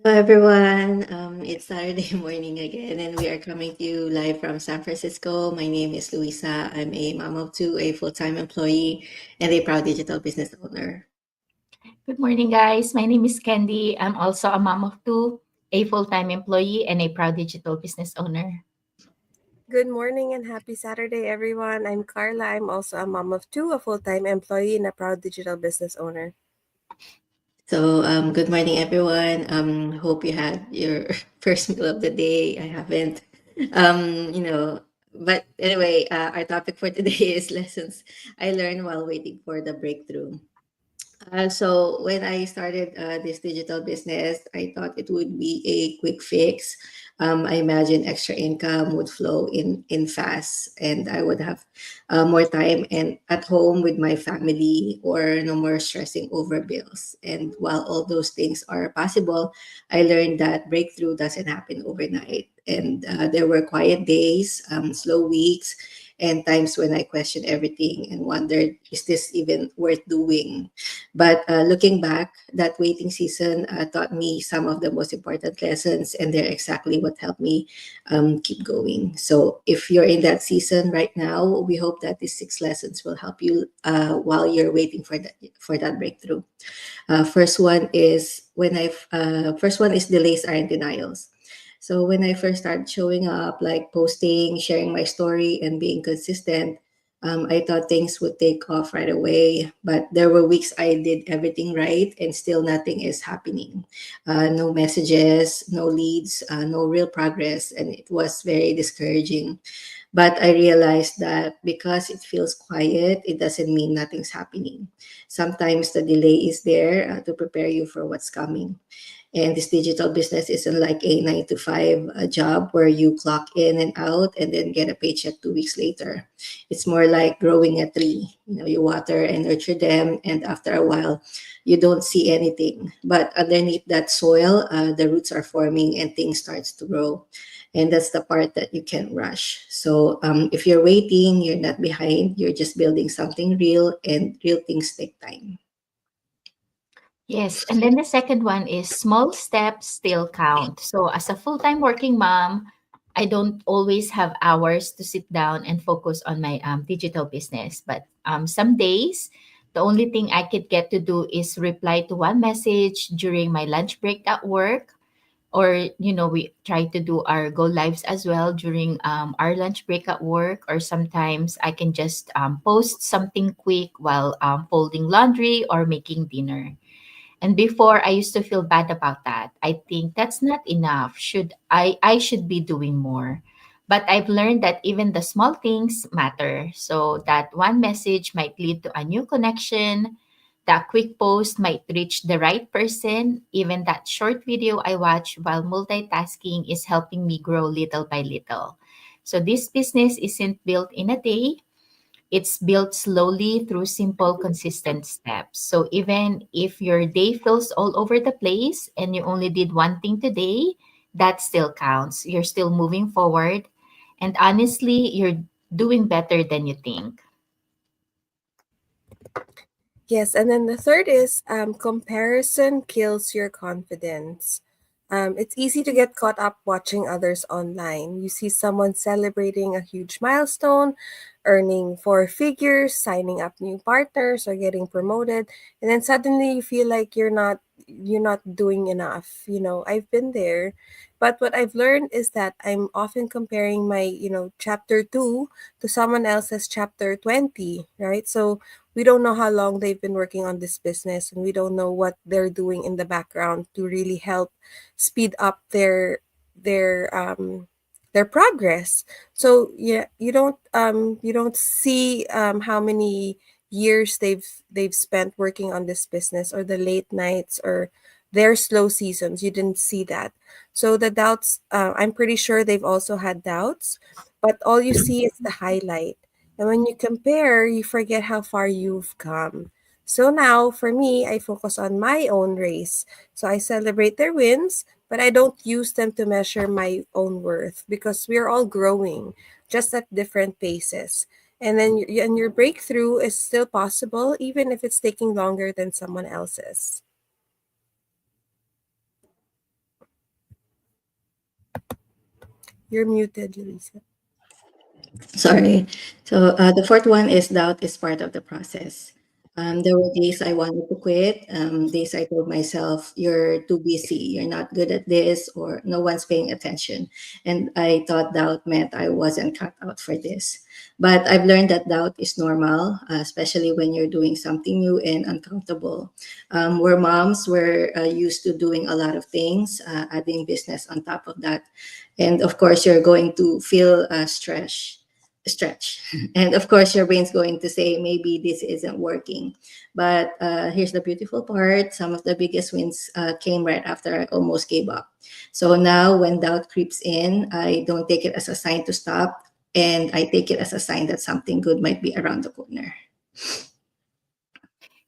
Hello, everyone. It's Saturday morning again, and we are coming to you live from San Francisco. My name is Luisa. I'm a mom of two, a full-time employee, and a proud digital business owner. Good morning, guys. My name is Candy. I'm also a mom of two, a full time employee, and a proud digital business owner. Good morning and happy Saturday, everyone. I'm Carla. I'm also a mom of two, a full time employee, and a proud digital business owner. Good morning, everyone. Hope you had your first meal of the day. I haven't. But anyway, our topic for today is lessons I learned while waiting for the breakthrough. So when I started this digital business, I thought it would be a quick fix. I imagined extra income would flow in fast, and I would have more time and at home with my family, or no more stressing over bills. And while all those things are possible, I learned that breakthrough doesn't happen overnight. And there were quiet days, slow weeks, and times when I questioned everything and wondered, is this even worth doing? But looking back, that waiting season taught me some of the most important lessons, and they're exactly what helped me keep going. So, if you're in that season right now, we hope that these 6 lessons will help you while you're waiting for that breakthrough. First one is delays aren't denials. So when I first started showing up, like posting, sharing my story, and being consistent, I thought things would take off right away. But there were weeks I did everything right, and still nothing is happening. No messages, no leads, no real progress, and it was very discouraging. But I realized that because it feels quiet, it doesn't mean nothing's happening. Sometimes the delay is there to prepare you for what's coming. And this digital business isn't like a 9 to 5 job where you clock in and out and then get a paycheck 2 weeks later. It's more like growing a tree. You water and nurture them, and after a while, you don't see anything. But underneath that soil, the roots are forming and things starts to grow. And that's the part that you can't rush. So if you're waiting, you're not behind. You're just building something real, and real things take time. Yes, and then the second one is small steps still count. So, as a full time working mom, I don't always have hours to sit down and focus on my digital business. But some days, the only thing I could get to do is reply to one message during my lunch break at work, or we try to do our go lives as well during our lunch break at work, or sometimes I can just post something quick while folding laundry or making dinner. And before, I used to feel bad about that. I think that's not enough. I should be doing more. But I've learned that even the small things matter. So that one message might lead to a new connection. That quick post might reach the right person. Even that short video I watch while multitasking is helping me grow little by little. So this business isn't built in a day. It's built slowly through simple, consistent steps. So even if your day feels all over the place and you only did one thing today, that still counts. You're still moving forward. And honestly, you're doing better than you think. Yes, and then the third is comparison kills your confidence. It's easy to get caught up watching others online. You see someone celebrating a huge milestone, earning four figures, signing up new partners, or getting promoted, and then suddenly you feel like you're not doing enough. I've been there, but what I've learned is that I'm often comparing my chapter 2 to someone else's chapter 20, right? So we don't know how long they've been working on this business, and we don't know what they're doing in the background to really help speed up their progress. So yeah, you don't see how many years they've spent working on this business, or the late nights, or their slow seasons. You didn't see that. So the doubts, I'm pretty sure they've also had doubts, but all you see is the highlight. And when you compare, you forget how far you've come. So now, for me, I focus on my own race. So I celebrate their wins, but I don't use them to measure my own worth, because we're all growing, just at different paces. And then your breakthrough is still possible, even if it's taking longer than someone else's. You're muted, Luisa. Sorry. So the fourth one is doubt is part of the process. There were days I wanted to quit, days I told myself, you're too busy, you're not good at this, or no one's paying attention. And I thought doubt meant I wasn't cut out for this. But I've learned that doubt is normal, especially when you're doing something new and uncomfortable. We're moms, we're used to doing a lot of things, adding business on top of that. And of course, you're going to feel stretch. And of course, your brain's going to say, maybe this isn't working. But here's the beautiful part, some of the biggest wins came right after I almost gave up. So now, when doubt creeps in, I don't take it as a sign to stop, and I take it as a sign that something good might be around the corner.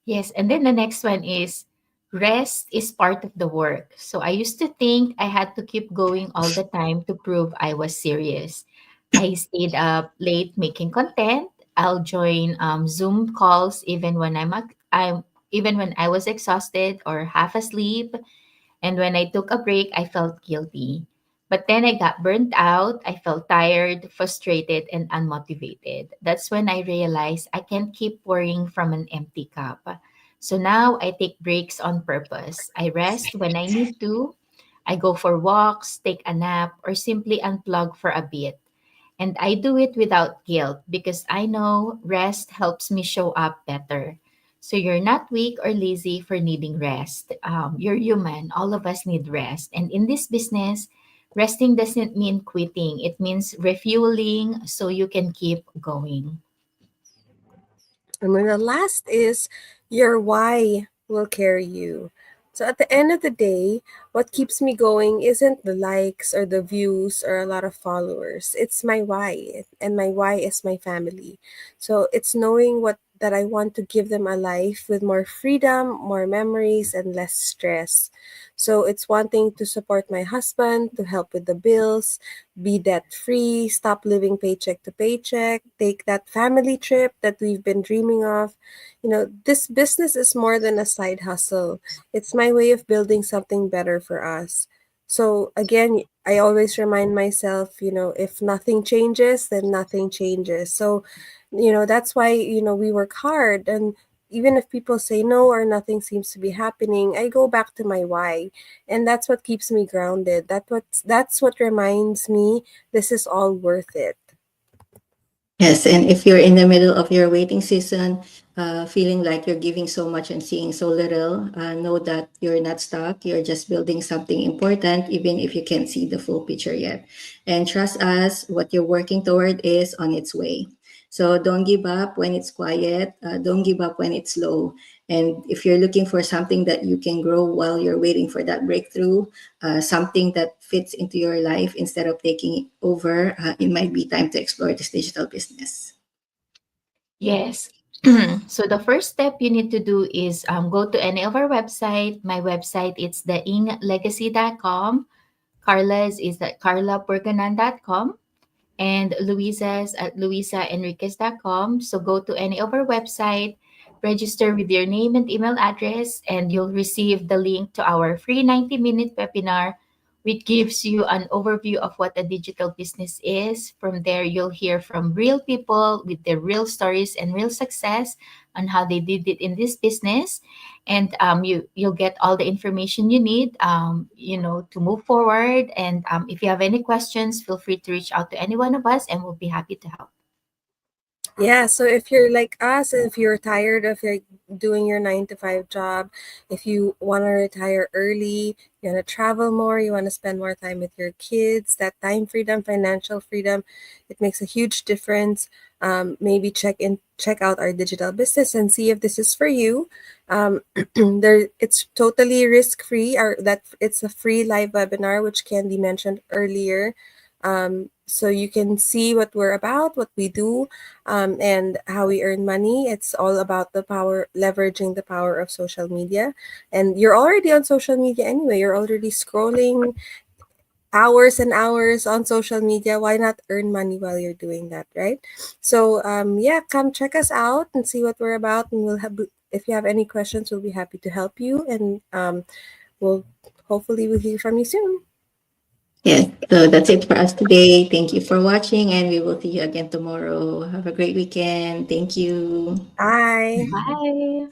Yes, and then the next one is rest is part of the work. So I used to think I had to keep going all the time to prove I was serious. I stayed up late making content. I'll join Zoom calls I'm even when I was exhausted or half asleep. And when I took a break, I felt guilty. But then I got burnt out. I felt tired, frustrated, and unmotivated. That's when I realized I can't keep pouring from an empty cup. So now I take breaks on purpose. I rest when I need to. I go for walks, take a nap, or simply unplug for a bit. And I do it without guilt because I know rest helps me show up better. So you're not weak or lazy for needing rest. You're human. All of us need rest. And in this business, resting doesn't mean quitting, it means refueling so you can keep going. And then the last is your why will carry you. So at the end of the day, what keeps me going isn't the likes or the views or a lot of followers. It's my why. And my why is my family. So it's knowing what that I want to give them a life with more freedom, more memories, and less stress. So it's wanting to support my husband, to help with the bills, be debt free, stop living paycheck to paycheck, take that family trip that we've been dreaming of. This business is more than a side hustle. It's my way of building something better for us. So again, I always remind myself, if nothing changes, then nothing changes. So, that's why, we work hard. And even if people say no or nothing seems to be happening, I go back to my why. And that's what keeps me grounded. That's what reminds me this is all worth it. Yes, and if you're in the middle of your waiting season, feeling like you're giving so much and seeing so little, know that you're not stuck. You're just building something important, even if you can't see the full picture yet. And trust us, what you're working toward is on its way. So don't give up when it's quiet. Don't give up when it's low. And if you're looking for something that you can grow while you're waiting for that breakthrough, something that fits into your life instead of taking it over, it might be time to explore this digital business. Yes. So the first step you need to do is go to any of our website. My website it's theinglegacy.com. Carla's is at carlaburganan.com. And Luisa's at luisaenriquez.com. So go to any of our website, register with your name and email address, and you'll receive the link to our free 90-minute webinar, which gives you an overview of what a digital business is. From there, you'll hear from real people with their real stories and real success on how they did it in this business. And you'll get all the information you need, to move forward. And if you have any questions, feel free to reach out to any one of us, and we'll be happy to help. Yeah, so if you're like us, if you're tired of doing your 9 to 5 job, if you want to retire early, you want to travel more, you want to spend more time with your kids, that time freedom, financial freedom, it makes a huge difference. Maybe check out our digital business and see if this is for you. It's totally risk free, or that it's a free live webinar, which Candy mentioned earlier. So you can see what we're about, what we do, and how we earn money. It's all about leveraging the power of social media. And you're already on social media anyway. You're already scrolling hours and hours on social media. Why not earn money while you're doing that, right? So yeah, come check us out and see what we're about. And if you have any questions, we'll be happy to help you. And we'll hopefully we'll hear from you soon. Yes, so that's it for us today. Thank you for watching, and we will see you again tomorrow. Have a great weekend. Thank you. Bye. Bye.